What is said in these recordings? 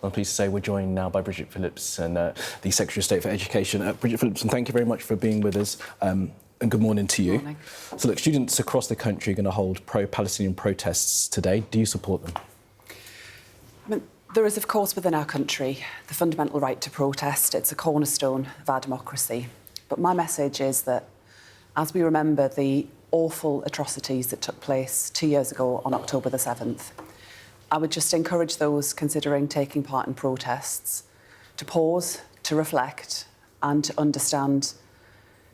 I'm pleased to say we're joined now by Bridget Phillipson, the Secretary of State for Education. Bridget Phillipson, thank you very much for being with us, and good morning to you. Good morning. So, look, students across the country are going to hold pro-Palestinian protests today. Do you support them? There is, of course, within our country the fundamental right to protest. It's a cornerstone of our democracy. But my message is that as we remember the awful atrocities that took place 2 years ago on October the 7th, I would just encourage those considering taking part in protests to pause, to reflect and to understand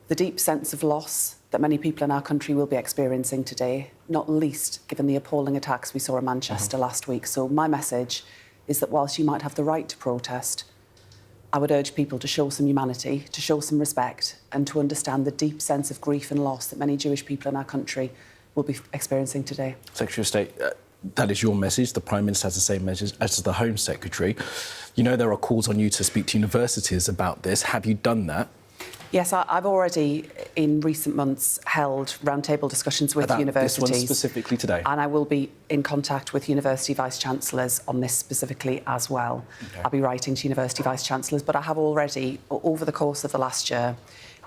the deep sense of loss that many people in our country will be experiencing today, not least given the appalling attacks we saw in Manchester last week. So my message is that whilst you might have the right to protest, I would urge people to show some humanity, to show some respect and to understand the deep sense of grief and loss that many Jewish people in our country will be experiencing today. Secretary of State, that is your message. The Prime Minister has the same message, as does the Home Secretary. You know there are calls on you to speak to universities about this. Have you done that? Yes, I've already, in recent months, held roundtable discussions with universities. This one specifically today? And I will be in contact with university vice-chancellors on this specifically as well. Okay. I'll be writing to university vice-chancellors, but I have already, over the course of the last year,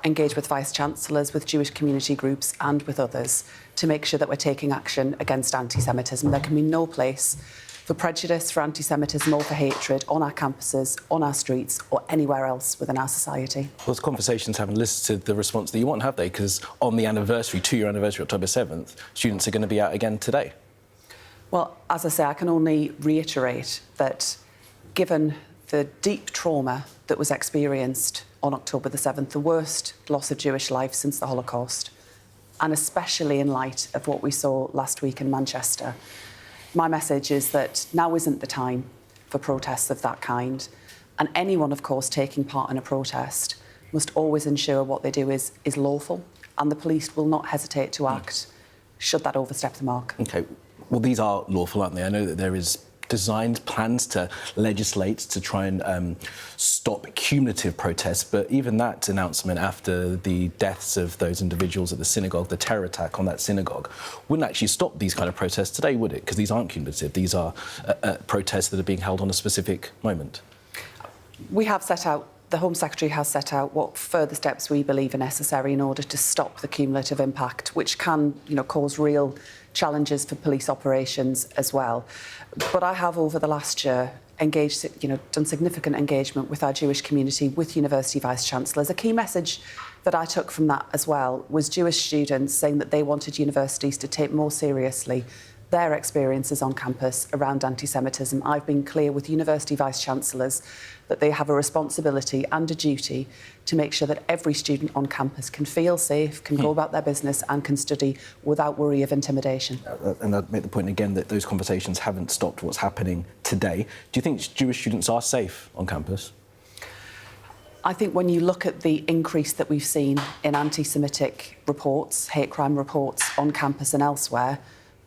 engaged with vice-chancellors, with Jewish community groups and with others to make sure that we're taking action against anti-Semitism. There can be no place for prejudice, for anti-Semitism or for hatred on our campuses, on our streets or anywhere else within our society. Those conversations haven't elicited the response that you want, have they? Because on the anniversary, 2-year anniversary, October 7th, students are going to be out again today. Well, as I say, I can only reiterate that given the deep trauma that was experienced on October the 7th, the worst loss of Jewish life since the Holocaust, and especially in light of what we saw last week in Manchester, my message is that now isn't the time for protests of that kind. And anyone, of course, taking part in a protest must always ensure what they do is lawful, and the police will not hesitate to act should that overstep the mark. OK. Well, these are lawful, aren't they? I know that there is plans to legislate to try and stop cumulative protests, but even that announcement after the deaths of those individuals at the synagogue, the terror attack on that synagogue, wouldn't actually stop these kind of protests today, would it? Because these aren't cumulative. These are protests that are being held on a specific moment. We have set out, the Home Secretary has set out what further steps we believe are necessary in order to stop the cumulative impact, which can, cause real challenges for police operations as well. But I have, over the last year, engaged, done significant engagement with our Jewish community, with university vice-chancellors. A key message that I took from that as well was Jewish students saying that they wanted universities to take more seriously their experiences on campus around anti-Semitism. I've been clear with university vice-chancellors that they have a responsibility and a duty to make sure that every student on campus can feel safe, can go about their business and can study without worry of intimidation. And I'd make the point again that those conversations haven't stopped what's happening today. Do you think Jewish students are safe on campus? I think when you look at the increase that we've seen in anti-Semitic reports, hate crime reports on campus and elsewhere,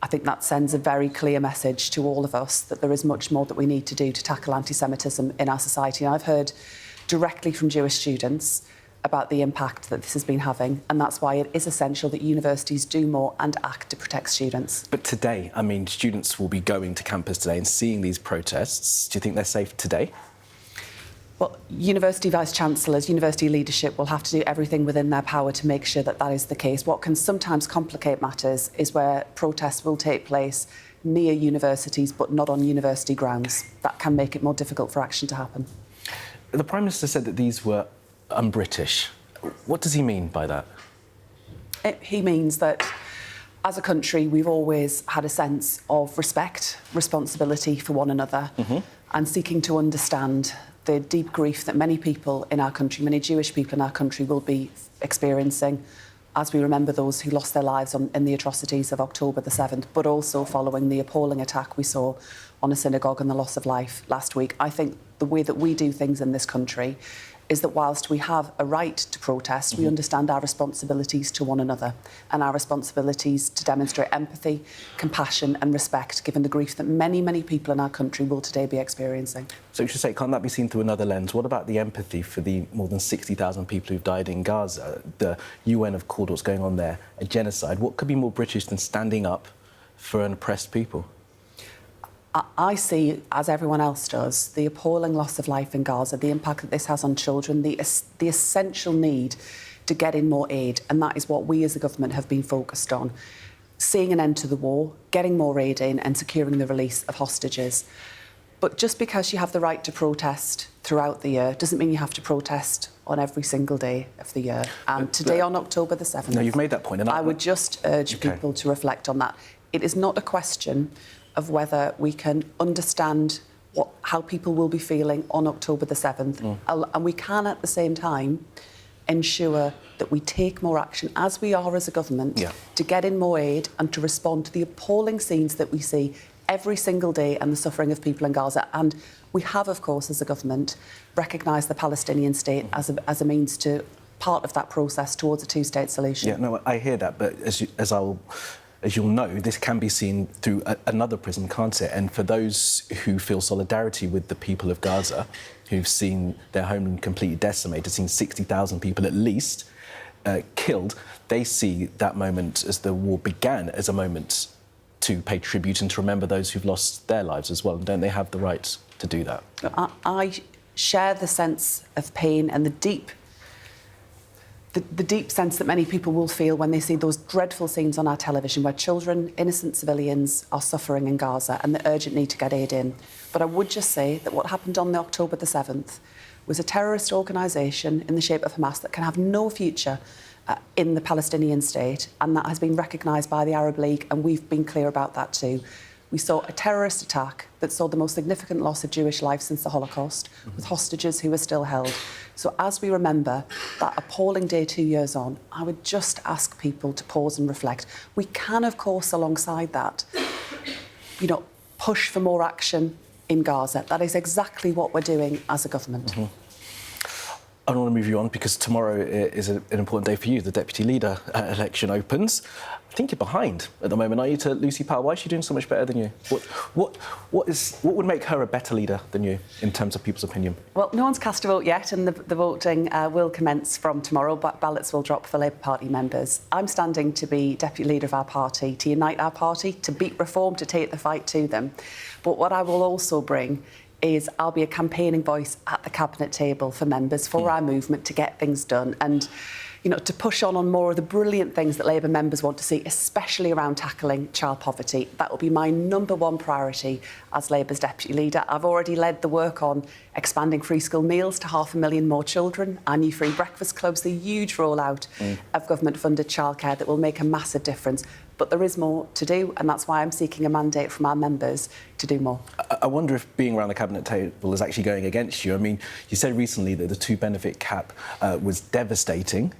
I think that sends a very clear message to all of us that there is much more that we need to do to tackle anti-Semitism in our society. And I've heard directly from Jewish students about the impact that this has been having, and that's why it is essential that universities do more and act to protect students. But today, students will be going to campus today and seeing these protests. Do you think they're safe today? Well, university vice-chancellors, university leadership will have to do everything within their power to make sure that that is the case. What can sometimes complicate matters is where protests will take place near universities but not on university grounds. That can make it more difficult for action to happen. The Prime Minister said that these were un-British. What does he mean by that? He means that as a country we've always had a sense of respect, responsibility for one another and seeking to understand the deep grief that many people in our country, many Jewish people in our country will be experiencing as we remember those who lost their lives in the atrocities of October the 7th, but also following the appalling attack we saw on a synagogue and the loss of life last week. I think the way that we do things in this country is that whilst we have a right to protest, we understand our responsibilities to one another and our responsibilities to demonstrate empathy, compassion and respect, given the grief that many, many people in our country will today be experiencing. So you should say, can't that be seen through another lens? What about the empathy for the more than 60,000 people who've died in Gaza? The UN have called what's going on there a genocide. What could be more British than standing up for an oppressed people? I see, as everyone else does, the appalling loss of life in Gaza, the impact that this has on children, the essential need to get in more aid, and that is what we as a government have been focused on. Seeing an end to the war, getting more aid in and securing the release of hostages. But just because you have the right to protest throughout the year doesn't mean you have to protest on every single day of the year. And today, on October the 7th... No, you've made that point. And I would just urge people to reflect on that. It is not a question of whether we can understand how people will be feeling on October the 7th. And we can, at the same time, ensure that we take more action, as we are as a government, to get in more aid and to respond to the appalling scenes that we see every single day and the suffering of people in Gaza. And we have, of course, as a government, recognised the Palestinian state as a means to part of that process towards a two-state solution. Yeah, no, I hear that, but as you'll know, this can be seen through another prism, can't it? And for those who feel solidarity with the people of Gaza, who've seen their homeland completely decimated, seen 60,000 people at least killed, they see that moment as the war began as a moment to pay tribute and to remember those who've lost their lives as well. And don't they have the right to do that? I share the sense of pain and the deep sense that many people will feel when they see those dreadful scenes on our television where children, innocent civilians, are suffering in Gaza and the urgent need to get aid in. But I would just say that what happened on October the 7th was a terrorist organisation in the shape of Hamas that can have no future in the Palestinian state, and that has been recognised by the Arab League, and we've been clear about that too. We saw a terrorist attack that saw the most significant loss of Jewish life since the Holocaust, with hostages who are still held. So as we remember that appalling day 2 years on, I would just ask people to pause and reflect. We can, of course, alongside that, push for more action in Gaza. That is exactly what we're doing as a government. I don't want to move you on because tomorrow is an important day for you. The deputy leader election opens. I think you're behind at the moment, are you, to Lucy Powell? Why is she doing so much better than you? What would make her a better leader than you in terms of people's opinion? Well, no one's cast a vote yet, and the voting will commence from tomorrow, but ballots will drop for Labour Party members. I'm standing to be deputy leader of our party, to unite our party, to beat reform, to take the fight to them. But what I will also bring is I'll be a campaigning voice at the cabinet table for members, for our movement, to get things done and, to push on more of the brilliant things that Labour members want to see, especially around tackling child poverty. That will be my #1 priority as Labour's deputy leader. I've already led the work on expanding free school meals to 500,000 more children, our new free breakfast clubs, the huge rollout of government-funded childcare that will make a massive difference. But there is more to do, and that's why I'm seeking a mandate from our members to do more. I wonder if being around the cabinet table is actually going against you. I mean, you said recently that the 2-benefit cap was devastating.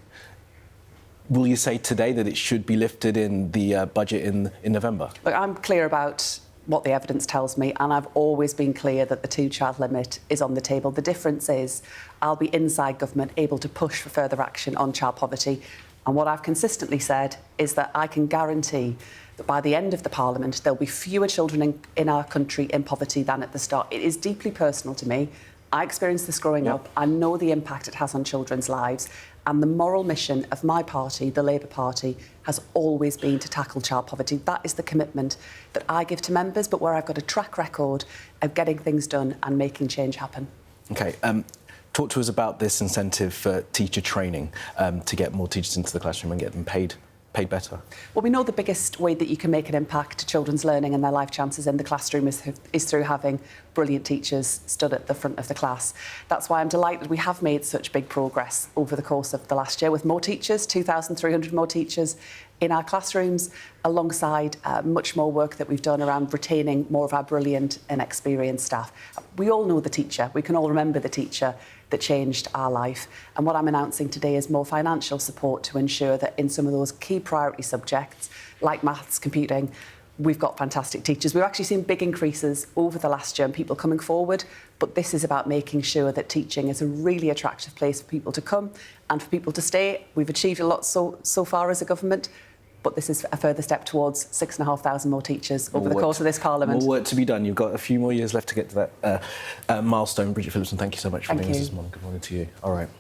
Will you say today that it should be lifted in the budget in November? Look, I'm clear about what the evidence tells me, and I've always been clear that the 2-child limit is on the table. The difference is I'll be inside government able to push for further action on child poverty. And what I've consistently said is that I can guarantee that by the end of the Parliament, there'll be fewer children in our country in poverty than at the start. It is deeply personal to me. I experienced this growing up. I know the impact it has on children's lives. And the moral mission of my party, the Labour Party, has always been to tackle child poverty. That is the commitment that I give to members, but where I've got a track record of getting things done and making change happen. OK. Talk to us about this incentive for teacher training to get more teachers into the classroom and get them paid better. Well, we know the biggest way that you can make an impact to children's learning and their life chances in the classroom is through having brilliant teachers stood at the front of the class. That's why I'm delighted we have made such big progress over the course of the last year with more teachers, 2,300 more teachers in our classrooms, alongside much more work that we've done around retaining more of our brilliant and experienced staff. We all know the teacher. We can all remember the teacher that changed our life. And what I'm announcing today is more financial support to ensure that in some of those key priority subjects, like maths, computing, we've got fantastic teachers. We've actually seen big increases over the last year and people coming forward, but this is about making sure that teaching is a really attractive place for people to come and for people to stay. We've achieved a lot so far as a government, but this is a further step towards 6,500 more teachers over the course of this Parliament. More work to be done. You've got a few more years left to get to that milestone. Bridget Phillipson, thank you so much for being with us this morning. Good morning to you. All right.